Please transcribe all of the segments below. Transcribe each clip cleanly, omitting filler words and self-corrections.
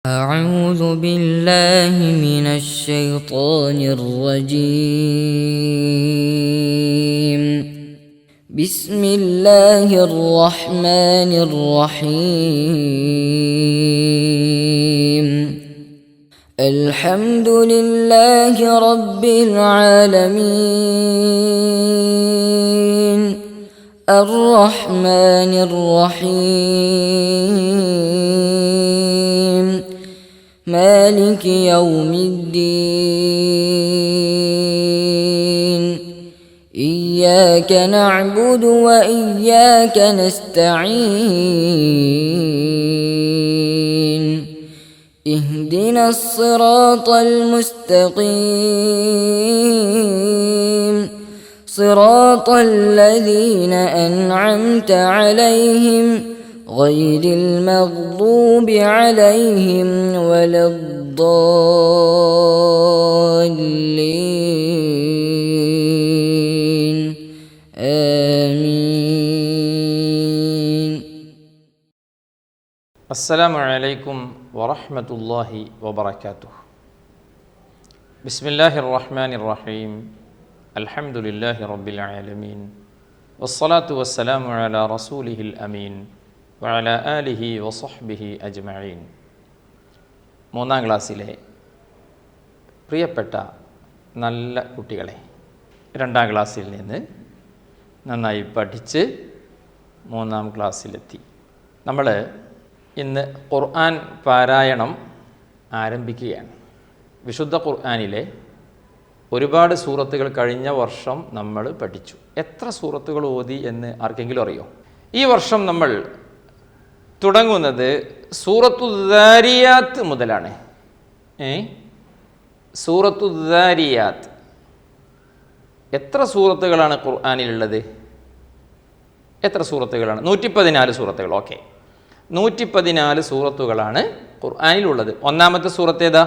أعوذ بالله من الشيطان الرجيم. بسم الله الرحمن الرحيم. الحمد لله رب العالمين الرحمن الرحيم مالك يوم الدين. إياك نعبد وإياك نستعين. اهدنا الصراط المستقيم صراط الذين أنعمت عليهم غير المغضوب عليهم ولا الضالين. آمين. السلام عليكم ورحمة الله وبركاته. بسم الله الرحمن الرحيم. الحمد لله رب العالمين والصلاة والسلام على رسوله الأمين وعلى آله وصحبه أجمعين. മൂന്നാം ക്ലാസ്സിലെ പ്രിയപ്പെട്ട നല്ല കുട്ടികളെ, രണ്ടാം ക്ലാസ്സിൽ നിന്ന് നന്നായി പഠിച്ച് മൂന്നാം ക്ലാസ്സിലെത്തി. നമ്മൾ ഇന്ന് ഖുർആൻ പാരായണം ആരംഭിക്കുകയാണ്. വിശുദ്ധ ഖുർആനിലെ ഒരുപാട് സൂറത്തുകൾ കഴിഞ്ഞ വർഷം നമ്മൾ പഠിച്ചു. എത്ര സൂറത്തുകൾ ഓതി എന്ന് ആർക്കെങ്കിലും അറിയോ? ഈ വർഷം നമ്മൾ തുടങ്ങുന്നത് സൂറത്തു ദാരിയാത്ത് മുതലാണ്. സൂറത്തു ദാരിയാത്ത്. എത്ര സൂറത്തുകളാണ് ഖുർആനിലുള്ളത്? എത്ര സൂറത്തുകളാണ്? 114 സൂറത്തുകൾ. ഓക്കെ, 114 സൂറത്തുകളാണ് ഖുർആനിലുള്ളത്. ഒന്നാമത്തെ സൂറത്ത് ഏതാ?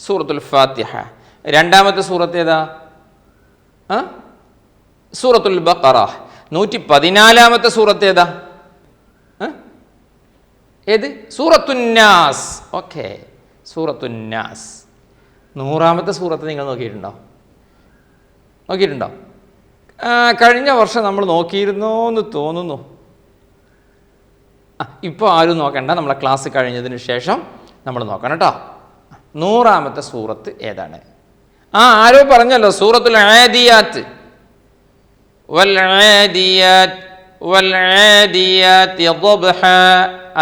സൂറത്തുൽ ഫാത്തിഹ. രണ്ടാമത്തെ സൂറത്ത് ഏതാ? സൂറത്തുൽ ബഖറ. 114ാമത്തെ സൂറത്ത് ഏതാ? ഏത്? സൂറത്തുന്നാസ്. ഓക്കെ, സൂറത്തുന്നാസ്. 100ാമത്തെ സൂറത്ത് നിങ്ങൾ നോക്കിയിട്ടുണ്ടോ? കഴിഞ്ഞ വർഷം നമ്മൾ നോക്കിയിരുന്നോ എന്ന് തോന്നുന്നു. ഇപ്പോൾ ആരും നോക്കണ്ട, നമ്മളെ ക്ലാസ് കഴിഞ്ഞതിന് ശേഷം നമ്മൾ നോക്കണം കേട്ടോ. 100ാമത്തെ സൂറത്ത് ഏതാണ്? ആരോ പറഞ്ഞല്ലോ, സൂറത്തുൽ ആദിയാത്ത്.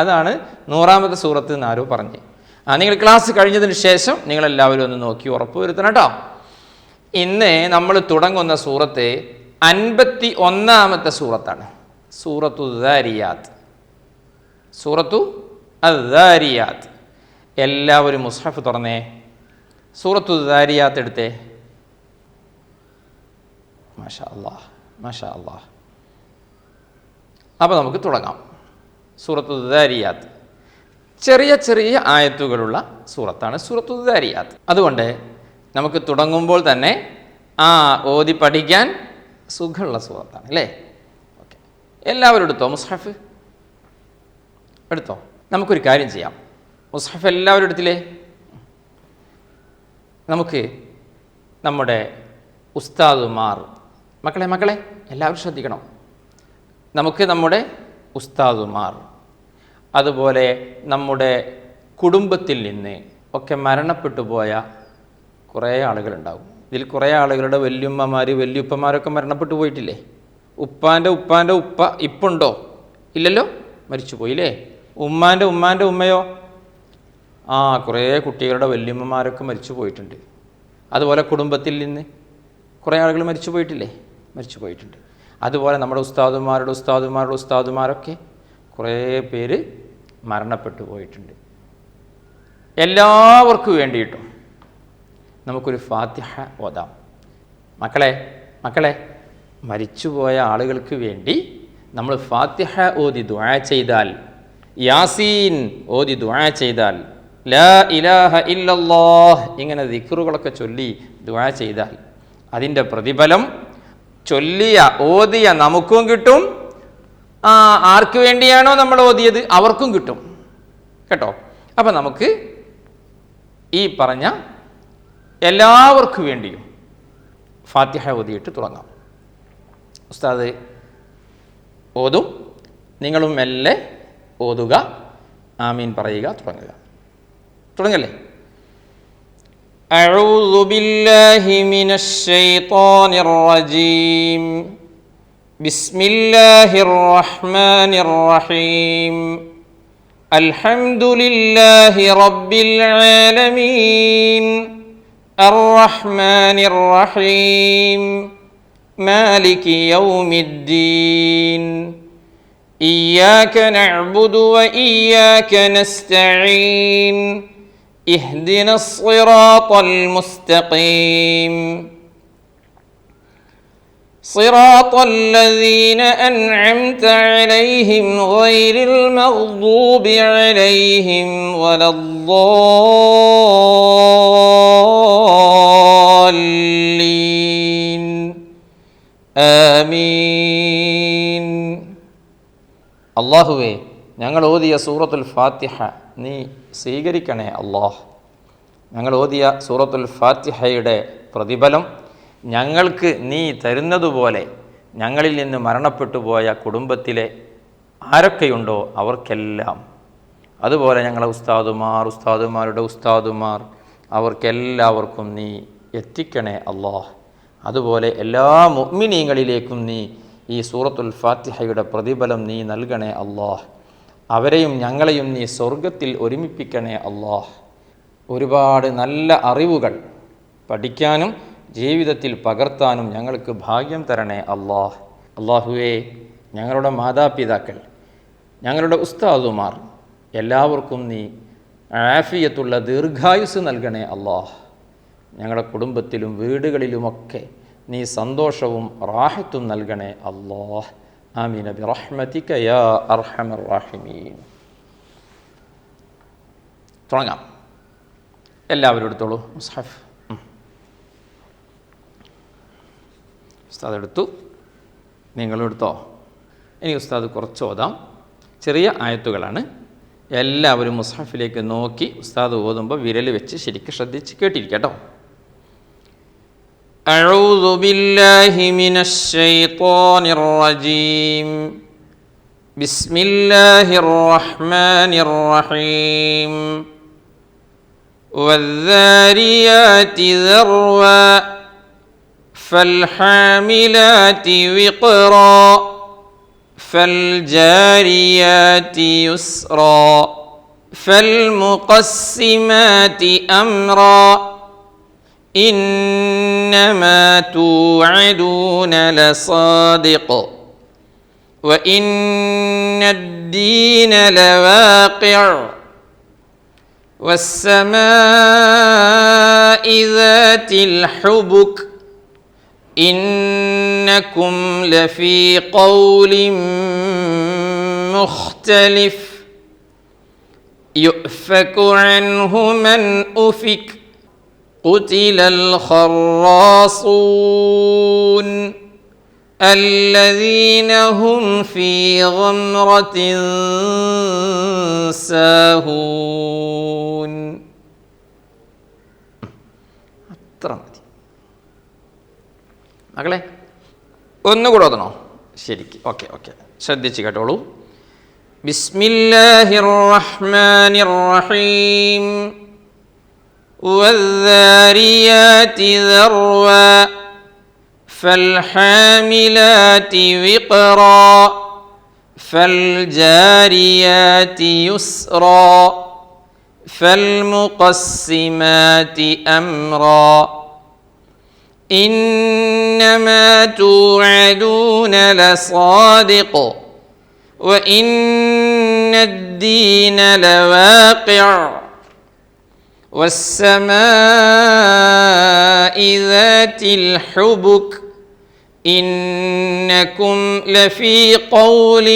അതാണ് 100ാമത്തെ സൂറത്ത് എന്ന് ആരോ പറഞ്ഞ്. നിങ്ങൾ ക്ലാസ് കഴിഞ്ഞതിന് ശേഷം നിങ്ങളെല്ലാവരും ഒന്ന് നോക്കി ഉറപ്പ് വരുത്തണം കേട്ടോ. ഇന്ന് നമ്മൾ തുടങ്ങുന്ന സൂറത്ത് 51ാമത്തെ സൂറത്താണ്. സൂറത്തു ദാരിയാത്ത്. സൂറത്തു അദ്ദാരിയാത്ത്. എല്ലാവരും മുസ്ഹഫ് തുറന്നേ, സൂറത്തു ദാരിയാത്ത് എടുത്തേ. മാഷാ അല്ലാഹ്, മാഷാ അല്ലാഹ്. അപ്പോൾ നമുക്ക് തുടങ്ങാം. സൂറത്തു ദാരിയാത്ത് ചെറിയ ചെറിയ ആയത്തുകളുള്ള സൂറത്താണ് സൂറത്തു ദാരിയാത്ത്. അതുകൊണ്ട് നമുക്ക് തുടങ്ങുമ്പോൾ തന്നെ ഓതി പഠിക്കാൻ സുഖമുള്ള സൂറത്താണ് അല്ലേ? ഓക്കെ, എല്ലാവരും എടുത്തോ മുസ്ഹഫ്? എടുത്തോ. നമുക്കൊരു കാര്യം ചെയ്യാം. മുസ്ഹഫ് എല്ലാവരും എടുത്തില്ലേ? നമുക്ക് നമ്മുടെ ഉസ്താദുമാർ, മക്കളെ എല്ലാവരും ശ്രദ്ധിക്കണം. നമുക്ക് നമ്മുടെ ഉസ്താദുമാർ, അതുപോലെ നമ്മുടെ കുടുംബത്തിൽ നിന്ന് ഒക്കെ മരണപ്പെട്ടു പോയ കുറേ ആളുകളുണ്ടാകും. ഇതിൽ കുറേ ആളുകളുടെ വല്യുമ്മമാർ വല്യുപ്പമാരൊക്കെ മരണപ്പെട്ടു പോയിട്ടില്ലേ? ഉപ്പാൻ്റെ ഉപ്പ ഇപ്പുണ്ടോ? ഇല്ലല്ലോ, മരിച്ചു പോയില്ലേ? ഉമ്മാൻ്റെ ഉമ്മയോ? കുറേ കുട്ടികളുടെ വല്യമ്മമാരൊക്കെ മരിച്ചു പോയിട്ടുണ്ട്. അതുപോലെ കുടുംബത്തിൽ നിന്ന് കുറേ ആളുകൾ മരിച്ചു പോയിട്ടില്ലേ? മരിച്ചു പോയിട്ടുണ്ട്. അതുപോലെ നമ്മുടെ ഉസ്താദുമാരൊക്കെ കുറേ പേര് മരണപ്പെട്ടു പോയിട്ടുണ്ട്. എല്ലാവർക്കും വേണ്ടിയിട്ടും നമുക്കൊരു ഫാത്തിഹ ഓതാം. മക്കളെ മരിച്ചുപോയ ആളുകൾക്ക് വേണ്ടി നമ്മൾ ഫാത്തിഹ ഓതി ദുആ ചെയ്താൽ, യാസീൻ ഓതി ദുആ ചെയ്താൽ, ലാ ഇലാഹ ഇല്ലല്ലാഹ് ഇങ്ങനെ ദിക്റുകളൊക്കെ ചൊല്ലി ദുആ ചെയ്താൽ അതിൻ്റെ പ്രതിഫലം ഓതിയ നമുക്കും കിട്ടും, ആർക്ക് വേണ്ടിയാണോ നമ്മൾ ഓതിയത് അവർക്കും കിട്ടും കേട്ടോ. അപ്പം നമുക്ക് ഈ പറഞ്ഞ എല്ലാവർക്കു വേണ്ടിയും ഫാത്തിഹ ഓതിയിട്ട് തുടങ്ങാം. ഉസ്താദ് ഓതും, നിങ്ങളും മെല്ലെ ഓതുക, ആമീൻ പറയുക, തുടങ്ങല്ലേ. അഊദു ബില്ലാഹി മിനശ് ശൈത്വാനിർ റജീം. ബിസ്മില്ലാഹിർ റഹ്മാനിർ റഹീം. അൽഹംദുലില്ലാഹി റബ്ബിൽ ആലമീൻ. അർറഹ്മാനിർ റഹീം. മാലികി യൗമിദ്ദീൻ. ഇയ്യാക നഅ്ബുദു വ ഇയ്യാക നസ്തഈൻ. ഇഹ്ദിനസ് സിറാത്തൽ മുസ്തഖീം. സിറാത്തൽ ലദീന അൻഅംത അലൈഹിം ഗൈറിൽ മഗ്ദൂബി അലൈഹിം വലദ്ദാല്ലീൻ. ആമീൻ. അല്ലാഹുവേ, ഞങ്ങൾ ഓതിയ സൂറത്തുൽ ഫാത്തിഹ നീ സ്വീകരിക്കണേ അല്ലാഹ്. ഞങ്ങൾ ഓതിയ സൂറത്തുൽ ഫാത്തിഹയുടെ പ്രതിഫലം ഞങ്ങൾക്ക് നീ തരുന്നതുപോലെ ഞങ്ങളിൽ നിന്ന് മരണപ്പെട്ടു പോയ കുടുംബത്തിലെ ആരൊക്കെയുണ്ടോ അവർക്കെല്ലാം, അതുപോലെ ഞങ്ങളെ ഉസ്താദുമാരുടെ ഉസ്താദുമാർ അവർക്കെല്ലാവർക്കും നീ എത്തിക്കണേ അല്ലാഹ്. അതുപോലെ എല്ലാ മുഅ്മിനീങ്ങളിലേക്കും നീ ഈ സൂറത്തുൽ ഫാത്തിഹയുടെ പ്രതിഫലം നീ നൽകണേ അല്ലാഹ്. അവരെയും ഞങ്ങളെയും നീ സ്വർഗത്തിൽ ഒരുമിപ്പിക്കണേ അല്ലാഹ്. ഒരുപാട് നല്ല അറിവുകൾ പഠിക്കാനും ജീവിതത്തിൽ പകർത്താനും ഞങ്ങൾക്ക് ഭാഗ്യം തരണേ അല്ലാഹ്. അല്ലാഹുവേ, ഞങ്ങളുടെ മാതാപിതാക്കൾ, ഞങ്ങളുടെ ഉസ്താദുമാർ എല്ലാവർക്കും നീ ആഫിയത്തുള്ള ദീർഘായുസ് നൽകണേ അല്ലാഹ്. ഞങ്ങളുടെ കുടുംബത്തിലും വീടുകളിലുമൊക്കെ നീ സന്തോഷവും റാഹത്തും നൽകണേ അല്ലാഹ്. ആമീൻ ബിറഹ്മതിക യാ അർഹമർ റഹീമീൻ. തുടങ്ങാം. എല്ലാവരും എടുത്തോളൂ മുസ്ഹഫ്. ഉസ്താദ് എടുത്തു, നിങ്ങളും എടുത്തോ. ഇനി ഉസ്താദ് കുറച്ച് ഓതാം. ചെറിയ ആയത്തുകളാണ്. എല്ലാവരും മുസ്ഹഫിലേക്ക് നോക്കി ഉസ്താദ് ഓതുമ്പോൾ വിരൽ വെച്ച് ശരിക്കും ശ്രദ്ധിച്ച് കേട്ടിരിക്കട്ടോ. അഊദു ബില്ലാഹി മിനശ് ശൈത്വാനിർ റജീം. ബിസ്മില്ലാഹിർ റഹ്മാനിർ റഹീം. വദ്ദാരിയാതി ദർവാ. ഫൽഹാമിലാതി വിഖ്റാ. ഫൽജാരിയാതി യുസ്റാ. ഫൽമുഖസ്സിമാതി അംറാ. إنما توعدون لصادق وإن الدين لواقع والسماء ذات الحبك إنكم لفي قول مختلف يؤفك عنه من أفك قتل الخراصون الذين هم في غمرة ساهون. അത്ര മതി മകളെ. ഒന്നുകൂടെ ഓതണോ? ശരിക്ക്. ഓക്കെ, ശ്രദ്ധിച്ച് കേട്ടോളൂ. ബിസ്മില്ലാഹിർ റഹ്മാനിർ റഹീം. والذاريات ذروا. فالحاملات وقرا. فالجاريات يسرا. فالمقسمات أمرا. إنما توعدون لصادق وإن الدين لواقع والسماء ذات الحبك إنكم لفي قول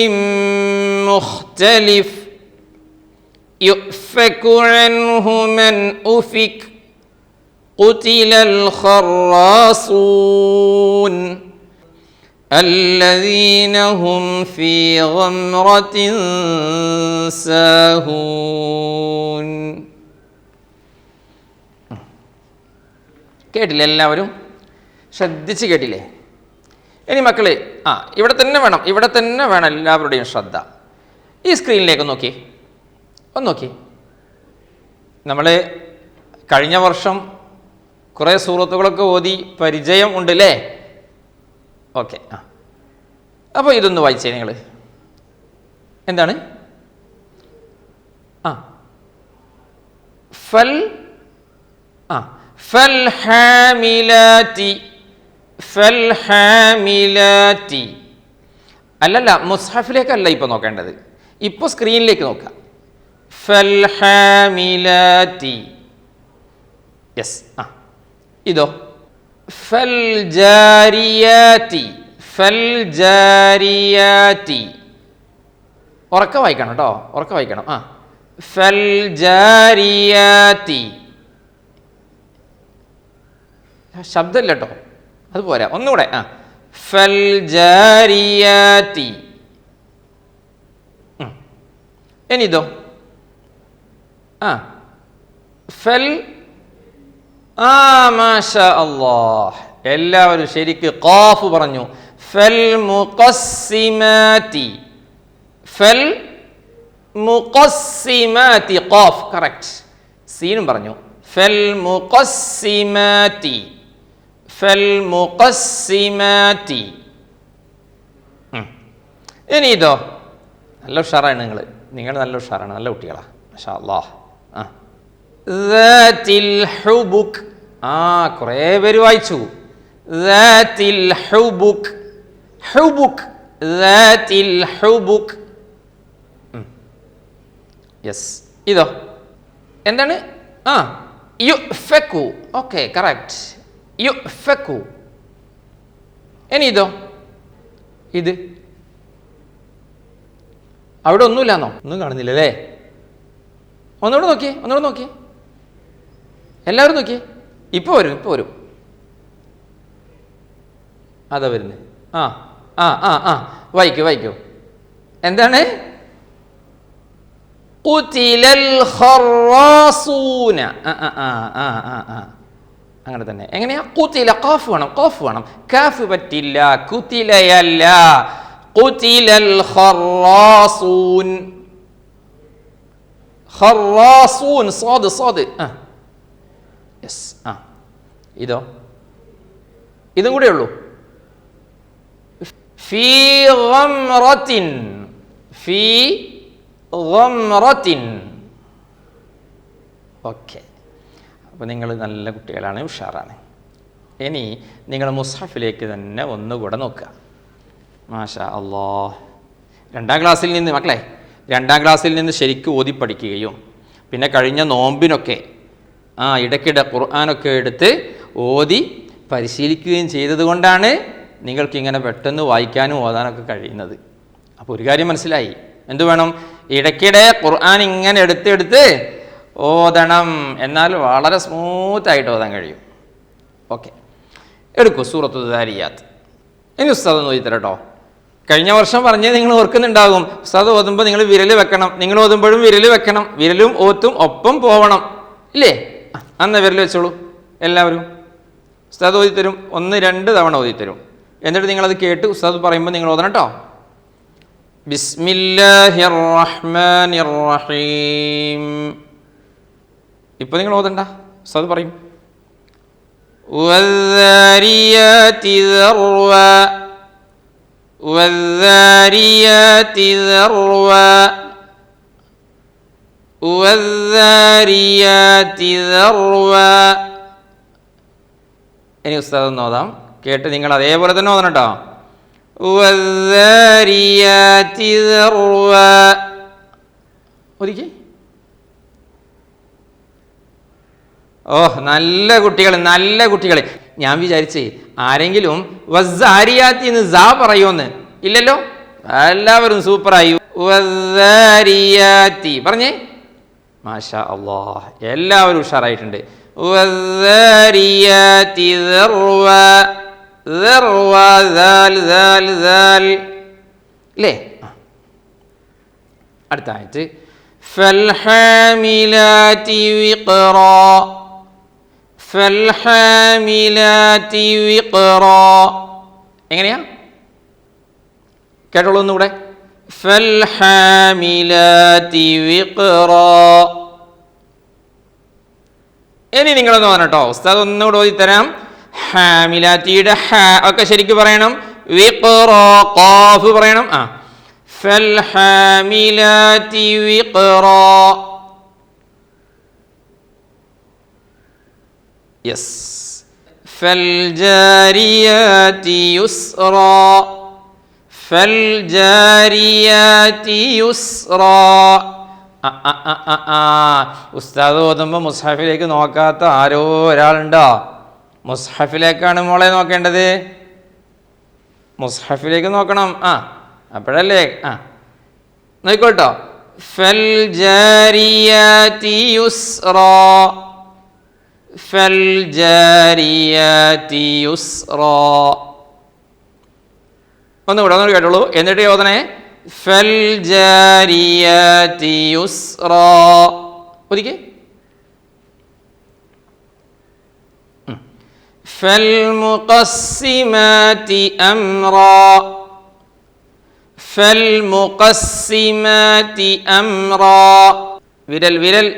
مختلف يؤفك عنه من أفك قتل الخراصون الذين هم في غمرة ساهون. കേട്ടില്ലേ എല്ലാവരും? ശ്രദ്ധിച്ച് കേട്ടില്ലേ? ഇനി മക്കളെ ഇവിടെ തന്നെ വേണം എല്ലാവരുടെയും ശ്രദ്ധ. ഈ സ്ക്രീനിലേക്ക് നോക്കി, ഒന്ന് നോക്കി. നമ്മൾ കഴിഞ്ഞ വർഷം കുറേ സൂറത്തുകളൊക്കെ ഓതി പരിചയം ഉണ്ടല്ലേ? ഓക്കെ. അപ്പോൾ ഇതൊന്ന് വായിച്ചേ നിങ്ങൾ. എന്താണ്? ഫൽഹാമിലാറ്റി. അല്ലല്ല, മുസ്ഹഫിലേക്കല്ല ഇപ്പോൾ നോക്കേണ്ടത്, ഇപ്പോൾ സ്ക്രീനിലേക്ക് നോക്കാം. ഫൽഹാമിലാറ്റി. യെസ്. ഇതോ ഫൽജാരിയാറ്റി. ഫൽജാരിയാറ്റി. ഉറക്ക വായിക്കണം കേട്ടോ, ഉറക്ക വായിക്കണം. ഫൽജാരിയാറ്റി. ശബ്ദമില്ല കേട്ടോ, അത് പോരാ, ഒന്നുകൂടെ. ഫൽജാരിയാറ്റി. ഇനിതോ ഫൽ. മാഷാ അല്ലാഹ്, എല്ലാവരും ശരിക്ക് ഖാഫ് പറഞ്ഞു. ഫൽ മുഖസ്സിമാറ്റി. ഫൽ മുഖസ്സിമാറ്റി. ഖാഫ് കറക്റ്റ്. സീനും പറഞ്ഞു. ഫൽ മുഖസ്സിമാറ്റി. ഫൽ മുഖസ്സിമാറ്റി. ഇനി ഇതോ നല്ല ഉഷാറാണ് നിങ്ങൾ നല്ല ഉഷാറാണ്, നല്ല കുട്ടികളാണ്, മാഷാ അല്ലാഹ്. ദാതിൽ ഹുബുക്. കുറേ പേര് വായിച്ചു. ദാതിൽ ഹുബുക്. ഹുബുക്. ദാതിൽ ഹുബുക്. യെസ്. ഇതോ എന്താണ്? യുഫ്ഫകു. Okay, correct. യുഫ്ഫകു. ഇനി ഇതോ ഇത് അവിടെ ഒന്നുമില്ലാന്നോ? ഒന്നും കാണുന്നില്ലല്ലേ? ഒന്നുകൂടെ നോക്കിയേ എല്ലാവരും നോക്കിയേ. ഇപ്പോൾ വരും. അതാ വരുന്നത്. വായിക്കൂ. എന്താണ്? ഖുതിലൽ ഖറാസൂന. അങ്ങനെ തന്നെ. എങ്ങനെയാ? ഖുതില. ഖാഫ് വേണം. കാഫ് പറ്റില്ല. ഖുതിലയല്ല, ഖുതിലൽ ഖറാസൂൻ. ഖറാസൂൻ. സ്വാദ്. യെസ്. ഇതും കൂടെ ഉള്ളൂ. ഫീ ഗംറത്തിൻ. ഫീ ഗംറത്തിൻ. ഓക്കെ. അപ്പോൾ നിങ്ങൾ നല്ല കുട്ടികളാണ്, ഉഷാറാണ്. ഇനി നിങ്ങൾ മുസ്ഹഫിലേക്ക് തന്നെ ഒന്നുകൂടെ നോക്കുക. മാഷാ അല്ലാഹ്. രണ്ടാം ക്ലാസ്സിൽ നിന്ന് ശരിക്കും ഓതി പഠിക്കുകയും പിന്നെ കഴിഞ്ഞ നോമ്പിനൊക്കെ ഇടയ്ക്കിടെ ഖുർആനൊക്കെ എടുത്ത് ഓതി പരിശീലിക്കുകയും ചെയ്തതുകൊണ്ടാണ് നിങ്ങൾക്കിങ്ങനെ പെട്ടെന്ന് വായിക്കാനും ഓതാനൊക്കെ കഴിയുന്നത്. അപ്പോൾ ഒരു കാര്യം മനസ്സിലായി. എന്തു വേണം? ഇടയ്ക്കിടെ ഖുർആൻ ഇങ്ങനെ എടുത്ത് ഓതണം, എന്നാൽ വളരെ സ്മൂത്തായിട്ട് ഓതാൻ കഴിയും. ഓക്കെ, എടുക്കൂ സൂറത്തു ദാരിയാത്ത്. ഇനി ഉസ്താദ് ഒന്ന് ഓതിത്തരാം കേട്ടോ. കഴിഞ്ഞ വർഷം പറഞ്ഞത് നിങ്ങൾ ഓർക്കുന്നുണ്ടാകും. ഉസ്താദ് ഓതുമ്പോൾ നിങ്ങൾ വിരൽ വെക്കണം, നിങ്ങൾ ഓതുമ്പോഴും വിരൽ വെക്കണം, വിരലും ഓത്തും ഒപ്പം പോവണം, ഇല്ലേ? അന്ന് വിരൽ വെച്ചോളൂ എല്ലാവരും. ഉസ്താദ് ഓതിത്തരും, 1-2 തവണ ഓതിത്തരും. എന്നിട്ട് നിങ്ങളത് കേട്ട് ഉസ്താദ് പറയുമ്പോൾ നിങ്ങൾ ഓതണം കേട്ടോ. ബിസ്മില്ലാഹിർ റഹ്മാനിർ റഹീം. ഇപ്പോൾ നിങ്ങൾ ഓതണ്ട, ഉസ്താദ് പറയും. വദ്ദാരിയാതി ദർവ. വദ്ദാരിയാതി ദർവ. വദ്ദാരിയാതി ദർവ. ഇനി ഉസ്താദ് ഒന്ന് ഓതാം, കേട്ട് നിങ്ങൾ അതേപോലെ തന്നെ ഓതണം കേട്ടോ. വദ്ദാരിയാതി ദർവ. ഒരിക്കൽ നല്ല കുട്ടികൾ. ഞാൻ വിചാരിച്ചേ ആരെങ്കിലും വസ്സാരിയാത്തി എന്ന് സാ പറയുമെന്ന്. ഇല്ലല്ലോ, എല്ലാവരും സൂപ്പറായി. വസ്സാരിയാത്തി പറഞ്ഞേ. മാഷാ അല്ലാഹ്, എല്ലാവരും ഉഷാറായിട്ടുണ്ട്. വസ്സാരിയാത്തി ദർവ. ദർവ ദാൽ ദാൽ ദാൽ അല്ലേ? അടുത്ത ആയത്ത് ഫൽഹാമിലാതി വിഖ്റാ ഫൽഹാമിലാതി വിഖ്റാ. എങ്ങനെയാ? കേട്ടോളൂ ഒന്നുകൂടെ. ഫൽഹാമിലാതി വിഖ്റാ. ഇനി നിങ്ങളൊന്ന് പറഞ്ഞോ, ഉസ്താദ് ഒന്നുകൂടെ ഓതി തരാം. ഹാമിലാത്തിയുടെ ഹ ഒക്കെ ശരിക്കും പറയണം. വിഖ്റാ ഖാഫ് പറയണം. ഫൽഹാമിലാതി വിഖ്റാ. യെസ്. ഫൽജാരിയാതി യുസ്റാ ഫൽജാരിയാതി യുസ്റാ. ഉസ്താദ് ഓതുമ്പോൾ മുസ്ഹഫിലേക്ക് നോക്കാത്ത ആരോ ഒരാളുണ്ടോ? മുസ്ഹഫിലേക്കാണ് മോളെ നോക്കേണ്ടത്. മുസ്ഹഫിലേക്ക് നോക്കണം. അപ്പോഴല്ലേ നോക്കിക്കോട്ടോ. ഫൽജാരിയാതി യുസ്റാ ഫൽജാരിയാതി യുസ്റാ. ഒന്നുകൂടെ കേട്ടോളൂ, എന്നിട്ട് യോധനെ ഫൽജാരിയാതി യുസ്റാ. ഒരിക്കൽ ഫൽമുഖസ്സിമാതി അംറാ ഫൽമുഖസ്സിമാതി അംറാ. വിരൽ വിരൽ.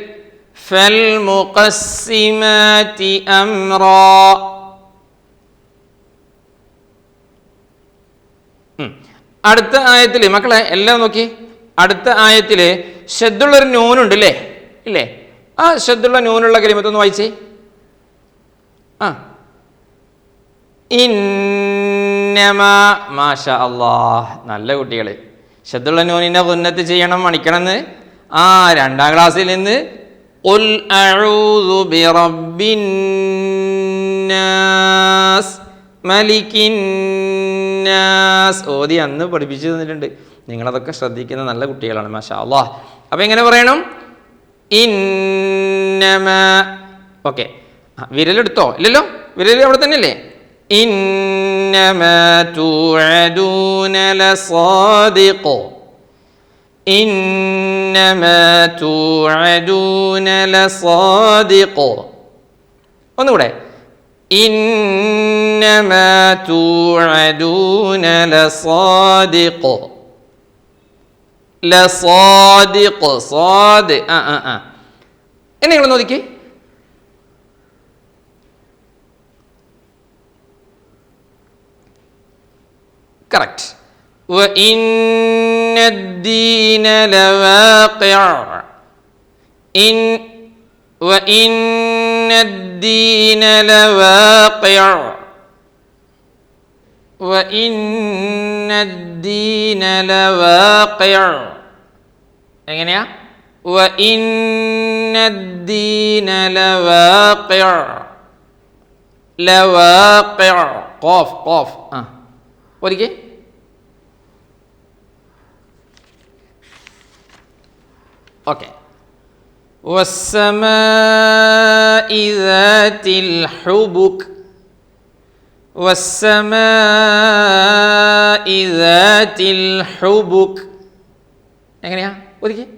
ഫൽമുഖസ്സിമാതി അംറാ. അടുത്ത ആയത്തിൽ മക്കളെ എല്ലാം നോക്കി. അടുത്ത ആയത്തിൽ ഷദ്ദുള്ളൊരു നൂനുണ്ട് അല്ലേ? ഇല്ലേ? ആ ഷദ്ദുള്ള നൂനുള്ള കലിമത്തൊന്ന് വായിച്ചേ. ഇന്നമാ. മാഷാ അല്ലാഹ്, നല്ല കുട്ടികൾ. ഷദ്ദുള്ള നൂനിനെ ഉന്നത്ത് ചെയ്യണം, മണിക്കണമെന്ന്. രണ്ടാം ക്ലാസ്സിൽ നിന്ന് ഖുൽ അഊദു ബിറബ്ബിൻ നാസ് മലിക്കിൻ നാസ് ഓതി അന്ന് പഠിപ്പിച്ചു തന്നിട്ടുണ്ട്. നിങ്ങളതൊക്കെ ശ്രദ്ധിക്കുന്ന നല്ല കുട്ടികളാണ്, മാഷാ അല്ലാഹ്. അപ്പം എങ്ങനെ പറയണം? ഇന്നമാ. ഓക്കെ, വിരലെടുത്തോ? ഇല്ലല്ലോ, വിരൽ അവിടെ തന്നെ അല്ലേ? ഇന്നമാ തുഅദൂന ലസാദിഖ് ഇന്നമാ തുഅദൂന ലസാദിഖ്. ഒന്നുകൂടെ. ഇന്നമാ തുഅദൂന ലസാദിഖ് ലസാദിഖ്. സാദ്. എന്നെ നിങ്ങൾ നോക്കിക്കേ. കറക്റ്റ്. وإن الدين لواقع وإن الدين لواقع وإن الدين لواقع. എങ്ങനെയാ? وإن الدين لواقع لواقع. ഖാഫ് ഖാഫ്. ഒരിക്കൽ ഓക്കെ. വസ്സമാഇ ദാതിൽ ഹുബുക് വസ്സമാഇ ദാതിൽ ഹുബുക്. എങ്ങനെയാ? ഒരിക്കൽ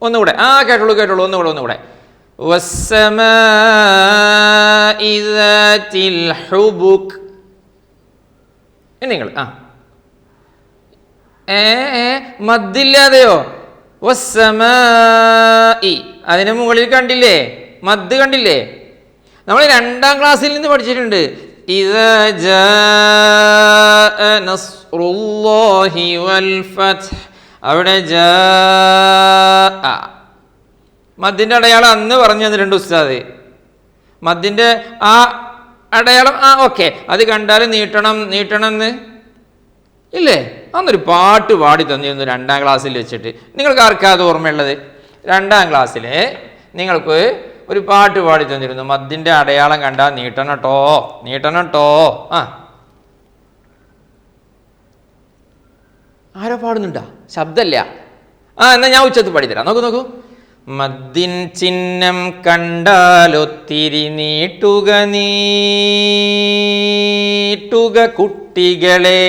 ഒന്നുകൂടെ. കേട്ടോളൂ കേട്ടോളൂ, ഒന്നുകൂടെ. വസ്സമാഇ ദാതിൽ ഹുബുക്. നിങ്ങൾ മദ്ദില്ലാതെയോ? വസ്സമാഇ. അതിന് മുകളിൽ കണ്ടില്ലേ മദ്? കണ്ടില്ലേ? നമ്മൾ രണ്ടാം ക്ലാസ്സിൽ നിന്ന് പഠിച്ചിട്ടുണ്ട്. ഇദാ ജാഅ നസ്റുല്ലാഹി വൽ ഫത്ഹ്. അവിടെ ജാഅ മദ്ദിന്റെ അടയാളം അന്ന് പറഞ്ഞു തന്നിട്ടുണ്ട് ഉസ്താദ്. മദ്ദിന്റെ ആ അടയാളം ഓക്കെ, അത് കണ്ടാൽ നീട്ടണം എന്ന് ഇല്ലേ? അന്നൊരു പാട്ട് പാടി തന്നിരുന്നു രണ്ടാം ക്ലാസ്സിൽ വെച്ചിട്ട്. നിങ്ങൾക്ക് ആർക്കാത് ഓർമ്മയുള്ളത്? രണ്ടാം ക്ലാസ്സിൽ നിങ്ങൾക്ക് ഒരു പാട്ട് പാടി തന്നിരുന്നു. മദ്ദിന്റെ അടയാളം കണ്ടാൽ നീട്ടണം ട്ടോ. ആരോ പാടുന്നുണ്ടാ? ശബ്ദമില്ല. എന്നാൽ ഞാൻ ഉച്ചത്ത് പാടിത്തരാം. നോക്കൂ. മദ്ദിൻ ചിഹ്നം കണ്ടാലൊത്തിരി നീട്ടുക കുട്ടികളെ,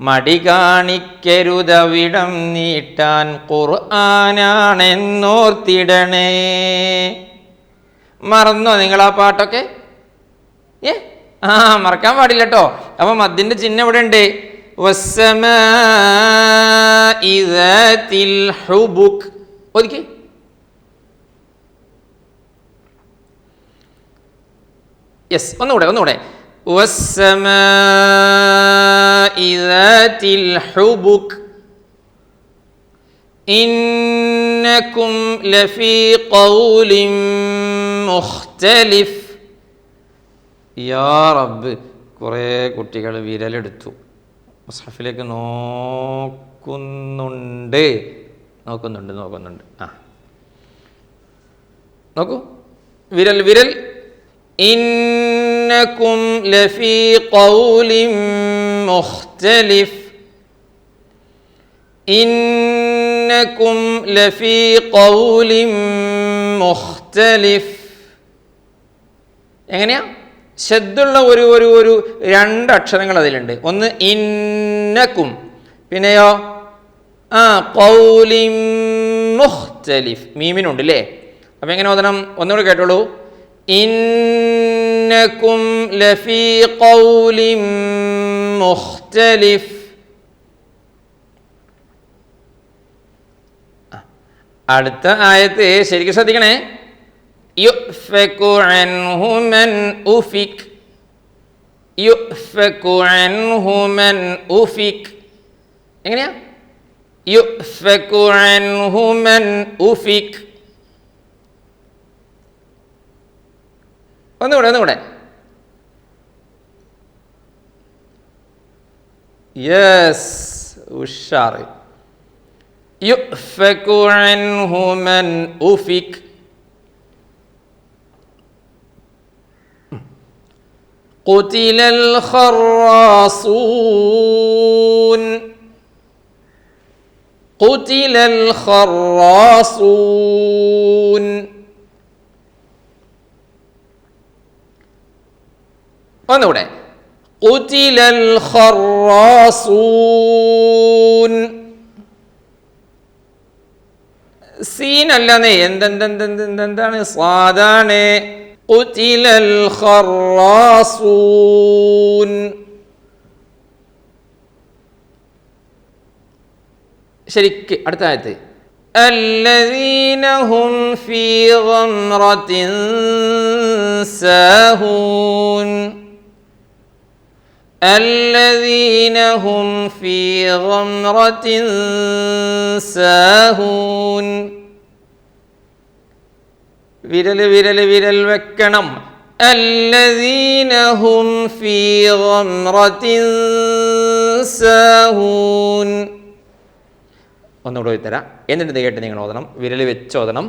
മടി കാണിക്കരുതവിടം നീട്ടാൻ ഖുർആനാണെന്നോർത്തിടണേ. മറന്നോ നിങ്ങൾ ആ പാട്ടൊക്കെ? മറക്കാൻ പാടില്ല കേട്ടോ. അപ്പൊ മദ്ദിന്റെ ചിഹ്നം ഇവിടെ ഉണ്ട്. വസ്സമാഇ ദാതിൽ ഹുബുക്. ഒതുക്കി. യെസ്, ഒന്നുകൂടെ. വസ്സമാഇ ദാതിൽ ഹുബുക് ഇന്നകും ലഫീ ഖൗലിൻ മുഖ്തലിഫ്. യാ റബ്ബ്, കുറേ കുട്ടികൾ വിരലെടുത്തു. മുസ്ഹഫിലേക്ക് നോക്കുന്നുണ്ട്. നോക്കൂ, വിരൽ. ഇന്നകും ലഫീ ഖൗലിൻ മുഖ്തലിഫ്. ഇന്നകും ലഫീ ഖൗലിൻ മുഖ്തലിഫ്. എങ്ങനെയാ? ശബ്ദുള്ള ഒരു രണ്ട് അക്ഷരങ്ങൾ അതിലുണ്ട്. ഒന്ന് ഇന്നകും, പിന്നെയോ ഖൗലിൻ മുഖ്തലിഫ്, മീമിനുണ്ട് അല്ലേ? അപ്പം എങ്ങനെ ഓതണം? ഒന്നുകൂടെ കേട്ടോളൂ. ഇന്നകും ലഫീ ഖൗലിൻ മുഖ്തലിഫ്. അടുത്ത ആയത്ത് ശരിക്കും ശ്രദ്ധിക്കണേ. യുഫ്ഫകു അൻഹു മൻ ഉഫിക്. യുഫ്ഫകു അൻഹു മൻ ഉഫിക്. എങ്ങനെയാ? യുഫ്ഫകു അൻഹു മൻ ഉഫിക്. ഒന്നുകൂടെ. യെസ്, ഉഷാറ്. യുഫ്ഫകു അൻഹു മൻ ഉഫിക്. ഖുതിലൽ ഖറാസൂൻ. ഖുതിലൽ ഖറാസൂൻ. ഒന്നുകൂടെ. ഖുതിലൽ ഖറാസൂൻ. സീൻ അല്ലാന്നേ, എന്താണ്? സ്വാദാണ്. ഖുതിലൽ ഖറാസൂൻ. ശരിക്ക് അടുത്ത ആയത്ത്. الذين هم في غمرة ساهون. الذين هم في غمرة ساهون. വിരൽ വെക്കണം. الذين هم في غمرة ساهون. ഒന്നുകൂടെ തരാം, എന്നിട്ട് കേട്ട് നിങ്ങൾ ഓതണം. വിരൽ വെച്ച് ഓതണം.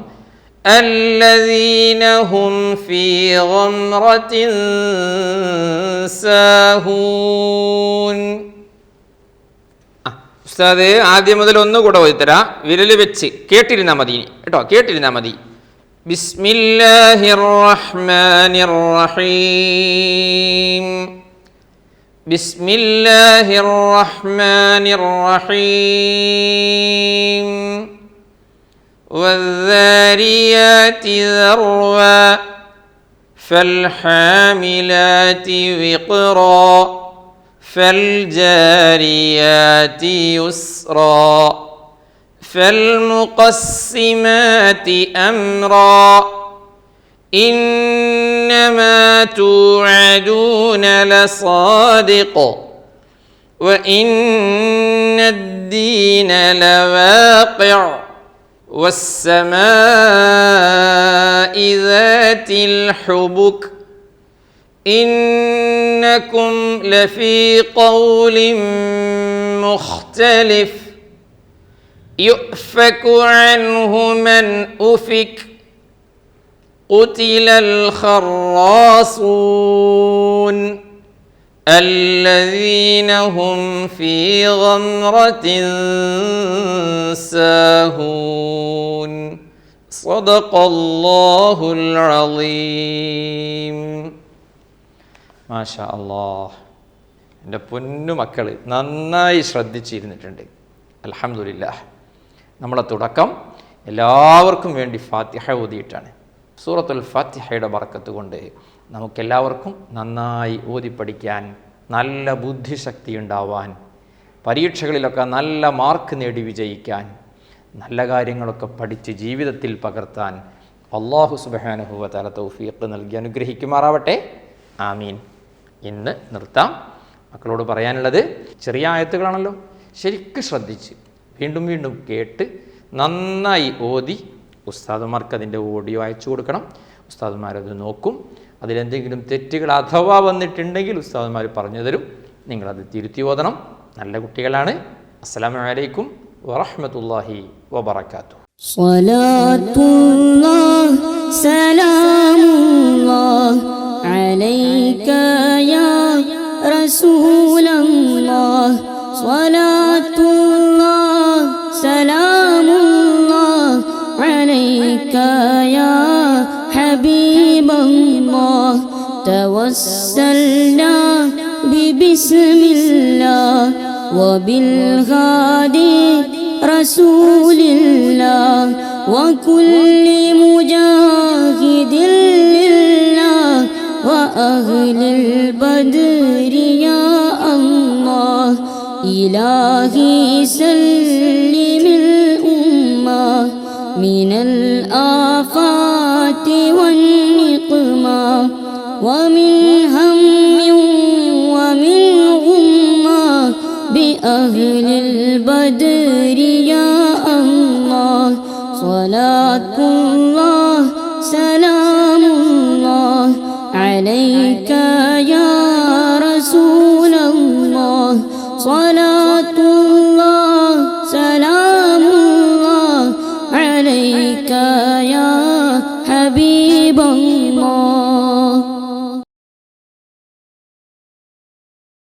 الذين هم في غمرة ساهون. ഉസ്താദ് ആദ്യം മുതൽ ഒന്നുകൂടെ ഓതിത്തരാം. വിരൽ വെച്ച് കേട്ടിരുന്നാൽ മതി കേട്ടോ, കേട്ടിരുന്നാൽ മതി. ബിസ്മില്ലാഹിർ റഹ്മാനിർ റഹീം. ബിസ്മില്ലാഹിർ റഹ്മാനിർ റഹീം. വദ്ദാരിയാതി ദർവാ ഫൽഹാമിലാതി വിഖ്റാ ഫൽജാരിയാതി യുസ്റാ ഫൽമുഖസ്സിമാതി അംറാ ഇന്നമാ തുഅദൂന ലസാദിഖ് വഇന്നദ്ദീന ലവാഖിഉ വസ്സമാഇ ദാതിൽ ഹുബുക് ഇന്നകും ലഫീ ഖൗലിൻ മുഖ്തലിഫ് യുഫ്ഫകു അൻഹു മൻ ഉഫിക് ഖുതിലൽ ഖറാസൂൻ الذين هم في غمرة ساهون. സദഖല്ലാഹുൽ അളീം. മാഷാ അല്ലാഹ്. എൻ്റെ പൊന്നു മക്കൾ നന്നായി ശ്രദ്ധിച്ചിരുന്നിട്ടുണ്ട്. അൽഹംദുലില്ലാഹ്. നമ്മളെ തുടക്കം എല്ലാവർക്കും വേണ്ടി ഫാത്തിഹ ഓതിയിട്ടാണ്. സൂറത്തുൽ ഫാത്തിഹയുടെ ബർക്കത്ത് കൊണ്ട് നമുക്കെല്ലാവർക്കും നന്നായി ഓതി പഠിക്കാൻ, നല്ല ബുദ്ധിശക്തി ഉണ്ടാവാൻ, പരീക്ഷകളിലൊക്കെ നല്ല മാർക്ക് നേടി വിജയിക്കാൻ, നല്ല കാര്യങ്ങളൊക്കെ പഠിച്ച് ജീവിതത്തിൽ പകർത്താൻ അല്ലാഹു സുബ്ഹാനഹു വ തആല തൗഫീഖ് നൽകി അനുഗ്രഹിക്കുമാറാവട്ടെ. ആമീൻ. ഇന്ന് നിർത്താം. മക്കളോട് പറയാനുള്ളത്, ചെറിയ ആയത്തുകളാണല്ലോ, ശരിക്കും ശ്രദ്ധിച്ച് വീണ്ടും വീണ്ടും കേട്ട് നന്നായി ഓതി ഉസ്താദുമാർക്ക് അതിൻ്റെ ഓഡിയോ അയച്ചു കൊടുക്കണം. ഉസ്താദുമാരത് നോക്കും. അതിലെന്തെങ്കിലും തെറ്റുകൾ അഥവാ വന്നിട്ടുണ്ടെങ്കിൽ ഉസ്താദുമാർ പറഞ്ഞു തരും. നിങ്ങളത് തിരുത്തി ഓതണം. നല്ല കുട്ടികളാണ്. അസ്സലാമു അലൈക്കും വറഹ്മത്തുള്ളാഹി വബറകാതുഹു. സ്വലാത്തുല്ലാഹ് സലാമുല്ലാഹ് അലൈക യാ റസൂലല്ലാഹ്. സ്വലാത്തുല്ലാഹ് സലാമുല്ലാഹ് അലൈക യാ ഹബീബല്ലാഹ്. തവസ്സൽനാ ബിബിസ്മില്ലാഹ് വബിൽഹാദി റസൂലില്ലാഹ് വകുല്ലി മുജാഹിദിൻ ലില്ലാഹ് വഅഹ്ലിൽ ബദ്രി യാ അല്ലാഹ്. ഇലാഹി സല്ലിമിൽ ഉമ്മ മിനൽ ആഫാതി വന്നിഖ്മാ വമിൻ ഹമ്മിൻ വമിൻ ഗുമ്മാ ബിഅഹ്ലിൽ ബദ്രി യാ അല്ലാഹ്. സ്വലാത്തുല്ലാഹ് സലാമുല്ലാഹ് അലൈക യാ റസൂലല്ലാഹ്. സ്വലാത്തുല്ലാഹ് സലാമുല്ലാഹ് അലൈക യാ ഹബീബല്ലാഹ്.